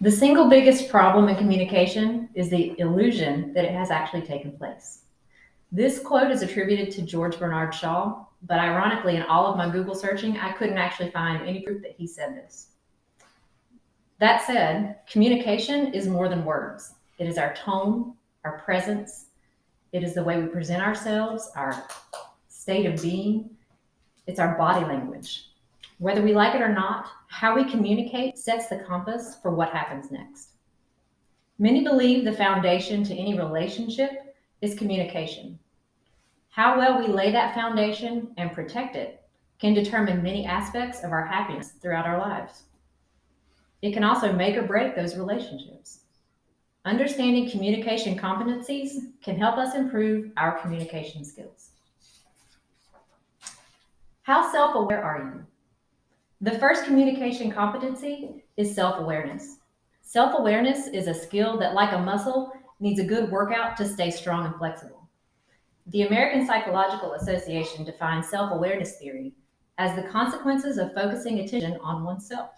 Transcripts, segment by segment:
The single biggest problem in communication is the illusion that it has actually taken place. This quote is attributed to George Bernard Shaw, but ironically, in all of my Google searching, I couldn't actually find any proof that he said this. That said, communication is more than words. It is our tone, our presence, it is the way we present ourselves, our state of being, it's our body language. Whether we like it or not, how we communicate sets the compass for what happens next. Many believe the foundation to any relationship is communication. How well we lay that foundation and protect it can determine many aspects of our happiness throughout our lives. It can also make or break those relationships. Understanding communication competencies can help us improve our communication skills. How self-aware are you? The first communication competency is self-awareness. Self-awareness is a skill that, like a muscle, needs a good workout to stay strong and flexible. The American Psychological Association defines self-awareness theory as the consequences of focusing attention on oneself.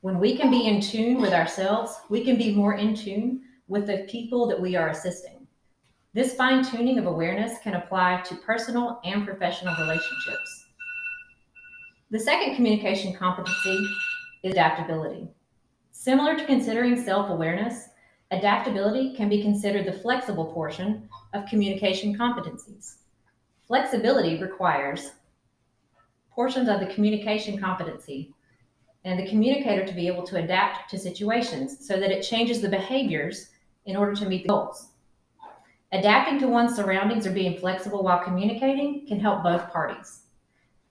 When we can be in tune with ourselves, we can be more in tune with the people that we are assisting. This fine-tuning of awareness can apply to personal and professional relationships. The second communication competency is adaptability. Similar to considering self-awareness, adaptability can be considered the flexible portion of communication competencies. Flexibility requires portions of the communication competency and the communicator to be able to adapt to situations so that it changes the behaviors in order to meet the goals. Adapting to one's surroundings or being flexible while communicating can help both parties.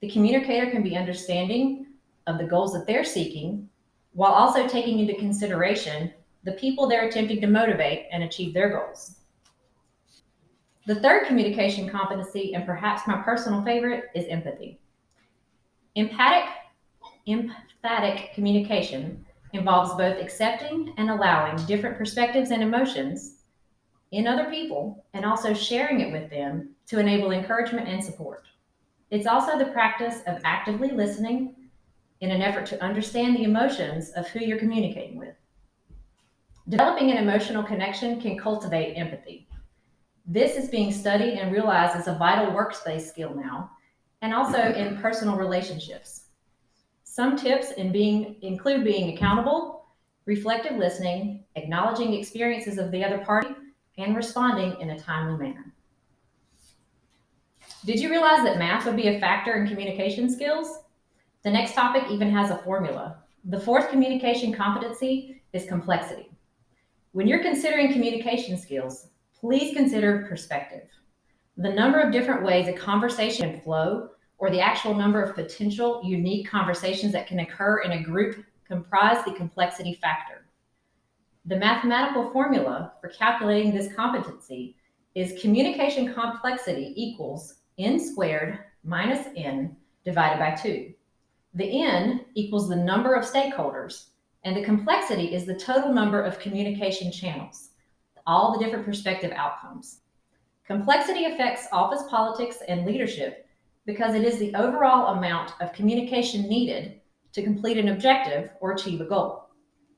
The communicator can be understanding of the goals that they're seeking while also taking into consideration the people they're attempting to motivate and achieve their goals. The third communication competency, and perhaps my personal favorite, is empathy. Emphatic communication involves both accepting and allowing different perspectives and emotions in other people and also sharing it with them to enable encouragement and support. It's also the practice of actively listening in an effort to understand the emotions of who you're communicating with. Developing an emotional connection can cultivate empathy. This is being studied and realized as a vital workspace skill now, and also in personal relationships. Some tips include being accountable, reflective listening, acknowledging experiences of the other party, and responding in a timely manner. Did you realize that math would be a factor in communication skills? The next topic even has a formula. The fourth communication competency is complexity. When you're considering communication skills, please consider perspective. The number of different ways a conversation can flow, or the actual number of potential unique conversations that can occur in a group comprise the complexity factor. The mathematical formula for calculating this competency is communication complexity equals n squared minus n divided by 2. The n equals the number of stakeholders, and the complexity is the total number of communication channels, all the different perspective outcomes. Complexity affects office politics and leadership because it is the overall amount of communication needed to complete an objective or achieve a goal.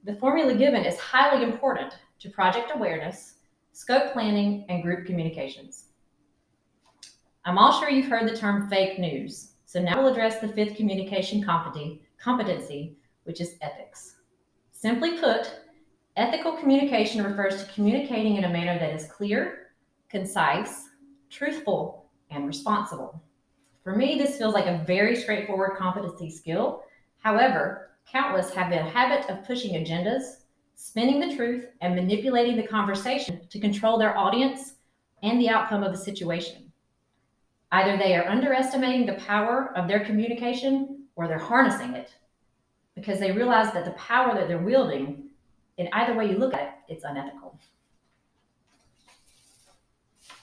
The formula given is highly important to project awareness, scope planning, and group communications. I'm all sure you've heard the term fake news, so now we'll address the fifth communication competency, which is ethics. Simply put, ethical communication refers to communicating in a manner that is clear, concise, truthful, and responsible. For me, this feels like a very straightforward competency skill. However, countless have the habit of pushing agendas, spinning the truth, and manipulating the conversation to control their audience and the outcome of the situation. Either they are underestimating the power of their communication or they're harnessing it because they realize that the power that they're wielding, in either way you look at it, it's unethical.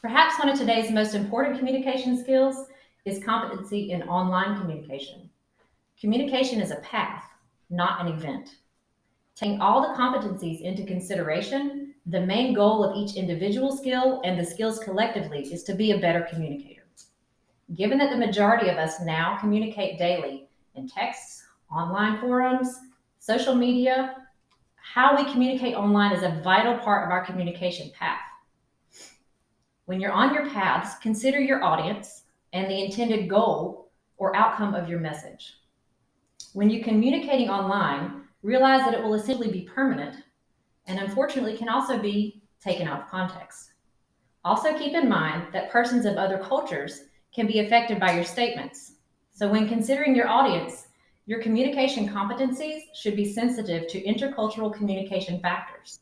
Perhaps one of today's most important communication skills is competency in online communication. Communication is a path, not an event. Taking all the competencies into consideration, the main goal of each individual skill and the skills collectively is to be a better communicator. Given that the majority of us now communicate daily in texts, online forums, social media, How we communicate online is a vital part of our communication path. When you're on your paths, consider your audience and the intended goal or outcome of your message. When you're communicating online, realize that it will essentially be permanent and unfortunately can also be taken out of context. Also keep in mind that persons of other cultures can be affected by your statements. So when considering your audience, your communication competencies should be sensitive to intercultural communication factors.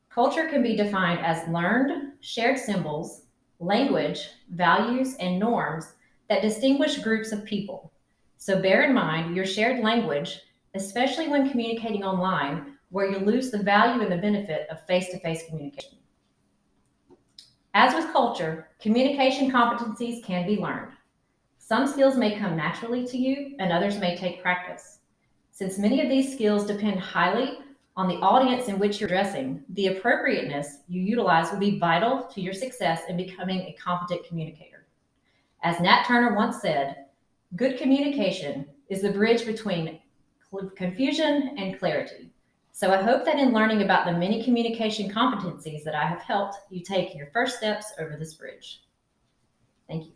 Culture can be defined as learned, shared symbols, language, values, and norms that distinguish groups of people. So bear in mind your shared language, especially when communicating online, where you lose the value and the benefit of face-to-face communication. As with culture, communication competencies can be learned. Some skills may come naturally to you, and others may take practice. Since many of these skills depend highly on the audience in which you're addressing, the appropriateness you utilize will be vital to your success in becoming a competent communicator. As Nat Turner once said, good communication is the bridge between confusion and clarity. So I hope that in learning about the many communication competencies that I have helped you take your first steps over this bridge. Thank you.